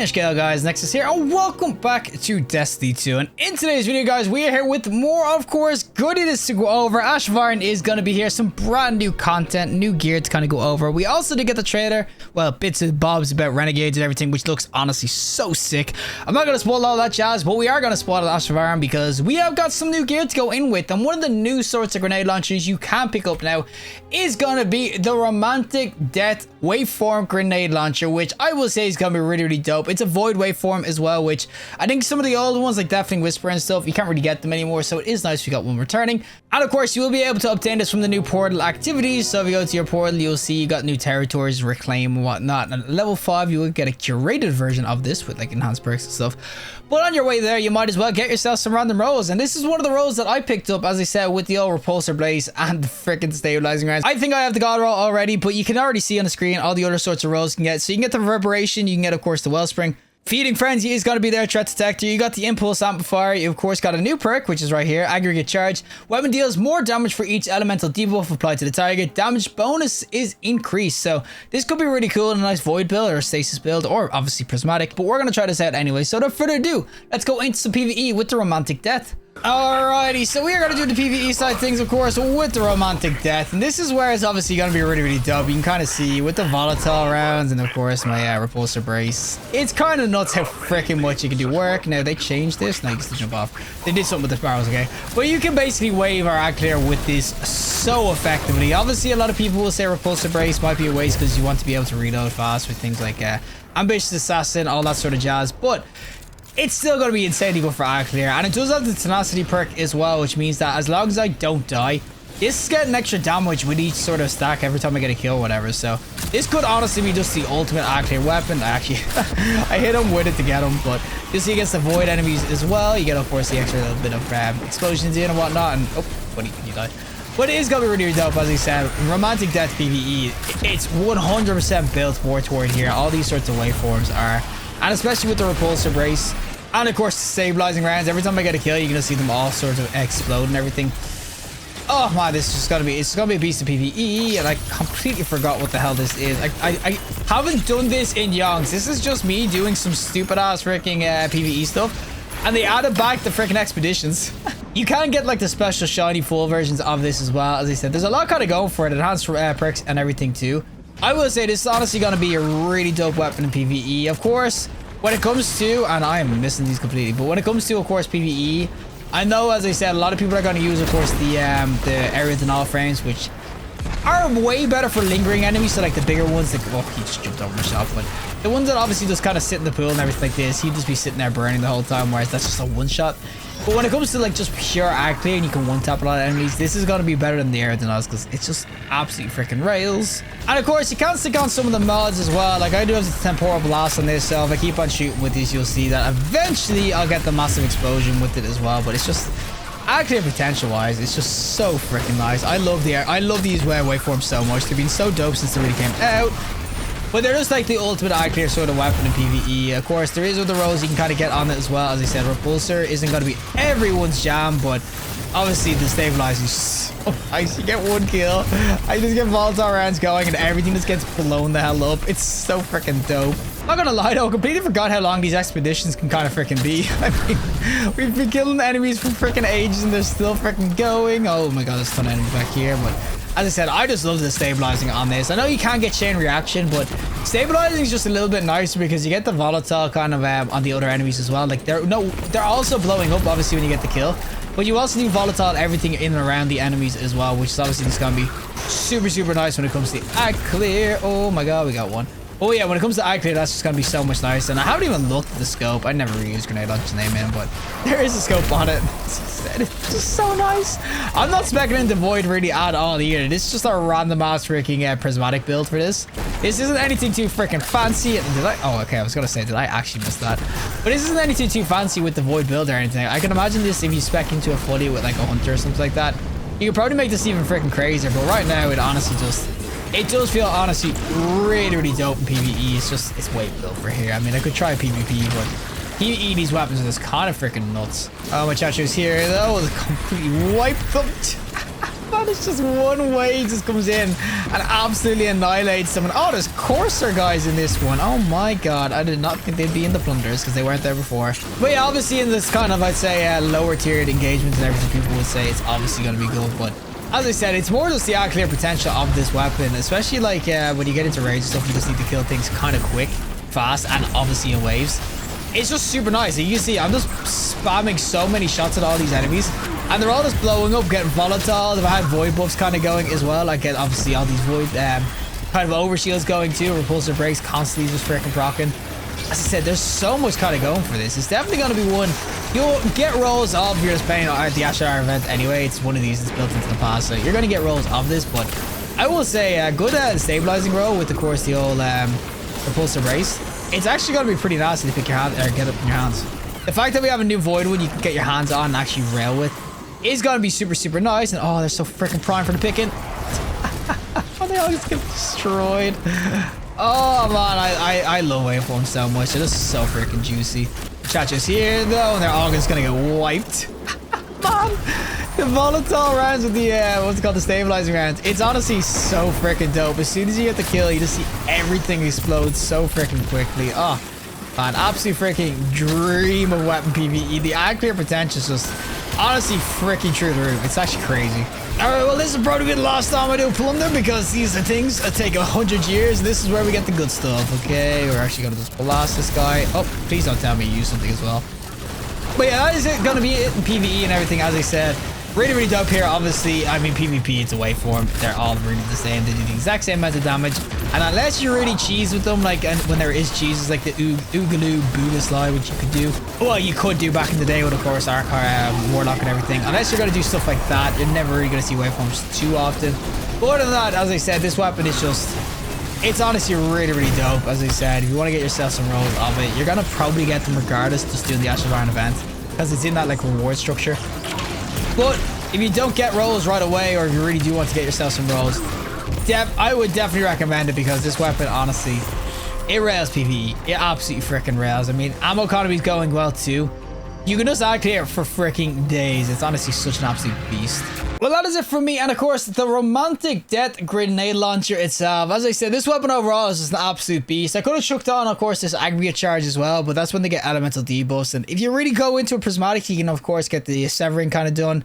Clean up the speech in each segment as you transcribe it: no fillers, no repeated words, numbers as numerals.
Finish Gale guys, Nexas here, and welcome back to Destiny 2. And in today's video guys, we are here with more, of course, goodies to go over. Ash of Iron is going to be here, some brand new content, new gear to kind of go over. We also did get the trailer, well, bits and bobs about Renegades and everything, which looks honestly so sick. I'm not going to spoil all that jazz, but we are going to spoil Ash of Iron because we have got some new gear to go in with. And one of the new sorts of grenade launchers you can pick up now is going to be the Romantic Death Waveform Grenade Launcher, which I will say is going to be really dope. It's a void waveform as well, which I think some of the old ones like Deafening Whisper and stuff, you can't really get them anymore, so it is nice we got one returning. And of course you will be able to obtain this from the new portal activities. So if you go to your portal, you'll see you got new territories, reclaim and whatnot, and at level 5 you will get a curated version of this with like enhanced perks and stuff. But on your way there, you might as well get yourself some random rolls, and this is one of the rolls that I picked up, as I said, with the old repulsor blaze and the freaking stabilizing rounds. I think I have the god roll already, but you can already see on the screen all the other sorts of rolls you can get. So you can get the reverberation, you can get of course the wellspring. Feeding Frenzy is going to be their threat detector. You got the impulse amplifier. You of course got a new perk, which is right here, aggregate charge. Weapon deals more damage for each elemental debuff applied to the target. Damage bonus is increased. So this could be really cool in a nice void build or a stasis build, or obviously prismatic, but we're going to try this out anyway. So without further ado, let's go into some PvE with the Romantic Death. Alrighty, so we are going to do the PvE side things, of course, with the Romantic Death, and this is where it's obviously going to be really dope. You can kind of see with the volatile rounds and of course my repulsor brace. It's kind of nuts how freaking much you can do work. Now they changed this, now you can still jump off. They did something with the barrels, okay, but you can basically wave or act clear with this so effectively. Obviously a lot of people will say repulsor brace might be a waste because you want to be able to reload fast with things like ambitious assassin, all that sort of jazz, but it's still going to be insanely good for eye clear. And it does have the tenacity perk as well, which means that as long as I don't die, this is getting extra damage with each sort of stack every time I get a kill or whatever. So this could honestly be just the ultimate eye clear weapon. Actually, I hit him with it to get him, but this against the void enemies as well. You get of course the extra little bit of explosions in and whatnot. And oh, buddy, you died. But it is going to be really dope, as I said. Romantic Death PvE, it's 100% built more toward here. All these sorts of waveforms are, and especially with the repulsor brace and of course the stabilizing rounds. Every time I get a kill, you're gonna see them all sort of explode and everything. Oh man, this is just gonna be, it's gonna be a beast of PvE, and I completely forgot what the hell this is. I haven't done this in yonks. This is just me doing some stupid ass freaking PvE stuff, and they added back the freaking expeditions. You can get like the special shiny full versions of this as well. As I said, there's a lot kind of going for it, enhanced perks and everything too. I will say this is honestly going to be a really dope weapon in PvE. Of course, when it comes to, and I am missing these completely, but when it comes to, of course, PvE, I know, as I said, a lot of people are going to use, of course, the area denial frames, which are way better for lingering enemies. So like the bigger ones, like, oh, he just jumped over my shot, but the ones that obviously just kind of sit in the pool and everything like this, he'd just be sitting there burning the whole time, whereas that's just a one shot. But when it comes to like just pure ag clear and you can one tap a lot of enemies, this is going to be better than the air denials because it's just absolutely freaking rails. And of course you can stick on some of the mods as well. Like I do have the temporal blast on this, so if I keep on shooting with this, you'll see that eventually I'll get the massive explosion with it as well. But it's just ag clear potential wise, it's just so freaking nice. I love the air, I love these waveforms so much. They've been so dope since they really came out. But they're just like the ultimate eye clear sort of weapon in PvE. Of course, there is other roles you can kind of get on it as well. As I said, repulsor isn't going to be everyone's jam, but obviously the stabilizing is so nice. You get one kill, I just get volatile rounds going, and everything just gets blown the hell up. It's so freaking dope. I'm not gonna lie though, I completely forgot how long these expeditions can kind of freaking be. I mean, we've been killing enemies for freaking ages and they're still freaking going. Oh my god, there's a ton of enemies back here, but as I said, I just love the stabilizing on this. I know you can't get chain reaction, but stabilizing is just a little bit nicer because you get the volatile kind of on the other enemies as well. Like they're also blowing up obviously when you get the kill, but you also do volatile everything in and around the enemies as well, which is obviously just gonna be super nice when it comes to the ag clear. Oh my god, we got one. Oh yeah, when it comes to eye clear, that's just gonna be so much nice. And I haven't even looked at the scope. I never really used grenade launcher's name in, but there is a scope on it. It's just so nice. I'm not specking into void really at all either. This is just a random ass freaking prismatic build for this. This isn't anything too freaking fancy. Did I? Oh, okay. I was gonna say, did I actually miss that? But this isn't anything too fancy with the void build or anything. I can imagine this if you spec into a fully with like a hunter or something like that. You could probably make this even freaking crazier. But right now, it honestly just, it does feel honestly really dope in PvE. It's just, it's way built for here. I mean, I could try PvP, but PvE, these weapons are just kind of freaking nuts. Oh, my chacho's here though. Completely wiped them. Man, it's just one wave just comes in and absolutely annihilates someone. Oh, there's Courser guys in this one. Oh my god, I did not think they'd be in the plunders because they weren't there before. But yeah, obviously in this kind of, I'd say, lower tiered engagements and everything, people would say it's obviously going to be good. But as I said, it's more just the clear potential of this weapon, especially like when you get into rage and stuff, you just need to kill things kind of quick, fast, and obviously in waves. It's just super nice. You can see I'm just spamming so many shots at all these enemies, and they're all just blowing up, getting volatile. They've had void buffs kind of going as well. I get obviously all these void kind of overshields going too. Repulsor breaks constantly just freaking procking. As I said, there's so much kind of going for this. It's definitely going to be one you'll get rolls of if you're just playing at the Ashlar event anyway. It's one of these that's built into the pass, so you're going to get rolls of this. But I will say good stabilizing roll with, of course, the old repulsor brace. It's actually going to be pretty nasty to pick your hand or get up in your hands. The fact that we have a new void one you can get your hands on and actually rail with is going to be super, super nice. And oh, they're so freaking prime for the picking. Oh, they all just get destroyed. Oh man, I love waveforms so much. They're just so freaking juicy. Chacho's here though, and they're all just gonna get wiped. Man, the volatile rounds with the what's it called, the stabilizing rounds. It's honestly so freaking dope. As soon as you get the kill, you just see everything explode so freaking quickly. Oh man, absolute freaking dream of weapon PvE. The clear potential is just honestly freaking through the roof. It's actually crazy. Alright, well this is probably the last time I do plunder because these are things that take 100 years. This is where we get the good stuff. Okay, we're actually gonna just blast this guy. Oh, please don't tell me you use something as well. But yeah, that is it gonna be it in PvE and everything, as I said. Really, really dope here. Obviously, I mean, PvP, it's a waveform. They're all really the same. They do the exact same amount of damage. And unless you really cheese with them, like when there is cheeses, like the Oogaloo Buddha slide, which you could do. Well, you could do back in the day with, of course, our Warlock and everything. Unless you're going to do stuff like that, you're never really going to see waveforms too often. But other than that, as I said, this weapon is just... It's honestly really, really dope. As I said, if you want to get yourself some rolls of it, you're going to probably get them regardless, just doing the Ashlar event. Because it's in that, like, reward structure. But if you don't get rolls right away, or if you really do want to get yourself some rolls, I would definitely recommend it because this weapon, honestly, it rails PvE. It absolutely freaking rails. I mean, ammo economy is going well too. You can just act here for freaking days. It's honestly such an absolute beast. Well, that is it from me. And of course, the Romantic Death Grenade Launcher itself. As I said, this weapon overall is just an absolute beast. I could have chucked on, of course, this aggregate charge as well, but that's when they get elemental debuffs. And if you really go into a prismatic, you can, of course, get the severing kind of done.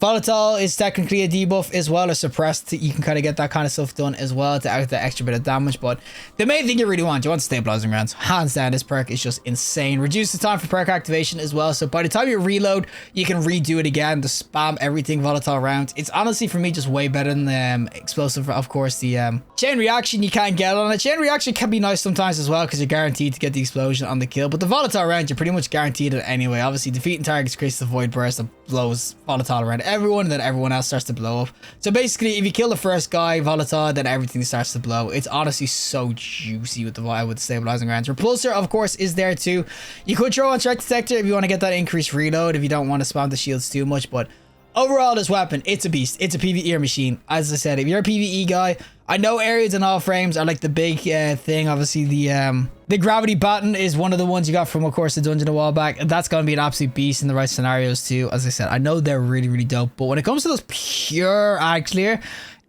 Volatile is technically a debuff as well, or suppressed. You can kind of get that kind of stuff done as well to add the extra bit of damage. But the main thing you really want stabilizing rounds. Hands down, this perk is just insane. Reduce the time for perk activation as well. So by the time you reload, you can redo it again to spam everything volatile rounds. It's honestly, for me, just way better than the explosive. Of course, the chain reaction you can't get on it. Chain reaction can be nice sometimes as well because you're guaranteed to get the explosion on the kill. But the volatile round, you're pretty much guaranteed it anyway. Obviously, defeating targets creates the void burst that blows volatile around everyone, and then everyone else starts to blow up. So basically, if you kill the first guy volatile, then everything starts to blow. It's honestly so juicy with the stabilizing rounds. Repulsor, of course, is there too. You could throw on Strike Detector if you want to get that increased reload, if you don't want to spam the shields too much. But overall, this weapon, it's a beast. It's a PvE machine. As I said, if you're a PvE guy, I know areas and all frames are like the big thing. Obviously, the gravity baton is one of the ones you got from, of course, the dungeon a while back. That's going to be an absolute beast in the right scenarios too. As I said, I know they're really, really dope. But when it comes to those pure ag clear,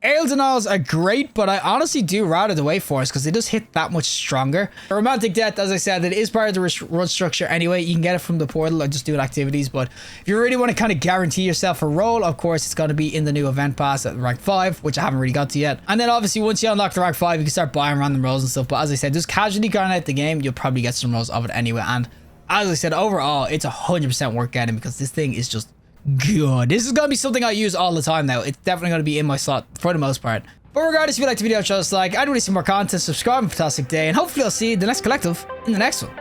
aerials and alls are great, but I honestly do rather the waveforms because they just hit that much stronger. The Romantic Death, as I said, it is part of the run structure anyway. You can get it from the portal or just doing activities, but if you really want to kind of guarantee yourself a roll, of course, it's going to be in the new event pass at rank 5, which I haven't really got to yet. And then obviously, once you unlock the rank 5, you can start buying random rolls and stuff. But as I said, just casually going out the game, you'll probably get some rolls of it anyway. And as I said, overall, it's 100% worth getting because this thing is just good. This is going to be something I use all the time now. It's definitely going to be in my slot for the most part. But regardless, if you liked the video, show us a like. I'd really see more content. Subscribe. Fantastic day. And hopefully I'll see you in the next collective in the next one.